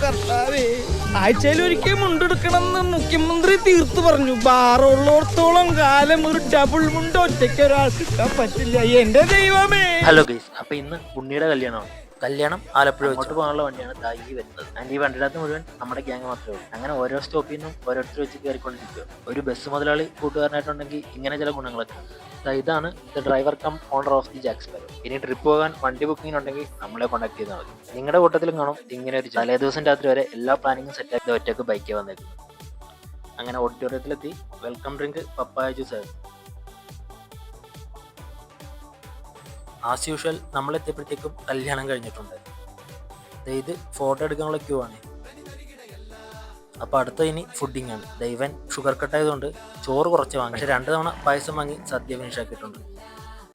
കർത്താവേ. ആഴ്ചയിൽ ഒരിക്കൽ മുണ്ടെടുക്കണമെന്ന് മുഖ്യമന്ത്രി തീർത്തു പറഞ്ഞു. ബാറുള്ളോടത്തോളം കാലം ഒരു ഡബിൾ മുണ്ട് ഒറ്റയ്ക്ക് ഒരാൾക്ക് ഇട്ടാൻ പറ്റില്ല. എന്റെ ദൈവമേ. ഹലോ ഗൈസ്, അപ്പൊ ഇന്ന് ഉണ്ണിയുടെ കല്യാണമാണ്. കല്യാണം ആലപ്പുഴ വെച്ചിട്ട് പോകാനുള്ള വണ്ടിയാണ് ഈ വരുന്നത്. ആൻഡ് ഈ വണ്ടിയുടെ മുഴുവൻ നമ്മുടെ ഗ്യാങ് മാത്രമേ ഉള്ളൂ. അങ്ങനെ ഓരോ സ്റ്റോപ്പിൽ നിന്നും ഓരോരുത്തർ വെച്ച് കയറിക്കൊണ്ടിരിക്കുക. ഒരു ബസ് മുതലാളി കൂട്ടുകാരനായിട്ടുണ്ടെങ്കിൽ ഇങ്ങനെ ചില ഗുണങ്ങളൊക്കെ. ഇതാണ് the driver cum owner of the Jack Sparrow. ഇനി ട്രിപ്പ് പോകാൻ വണ്ടി ബുക്കിംഗ് ഉണ്ടെങ്കിൽ നമ്മളെ കോൺടാക്ട് ചെയ്താൽ മതി. നിങ്ങളുടെ കൂട്ടത്തിലും കാണും ഇങ്ങനെ ഒരു തലേ ദിവസം രാത്രി വരെ എല്ലാ പ്ലാനിങ്ങും സെറ്റാക്കി ഒറ്റയ്ക്ക് ബൈക്ക് വന്നേക്കുന്നത്. അങ്ങനെ ഓഡിറ്റോറിയത്തിലെത്തി വെൽക്കം ഡ്രിങ്ക് പപ്പായ ജ്യൂസ് ആയിരുന്നു. ആസ് യൂഷ്വൽ നമ്മളെത്തിയപ്പോഴത്തേക്കും കല്യാണം കഴിഞ്ഞിട്ടുണ്ട്. ഇത് ഫോട്ടോ എടുക്കാനുള്ള ക്യൂ ആണ്. അപ്പോൾ അടുത്ത ഇനി ഫുഡിങ് ആണ്. ഇവൻ ഷുഗർ കട്ട് ആയതുകൊണ്ട് ചോറ് കുറച്ച് വാങ്ങി. പക്ഷെ 2 തവണ പായസം വാങ്ങി സദ്യ ഫിനിഷ് ആക്കിയിട്ടുണ്ട്.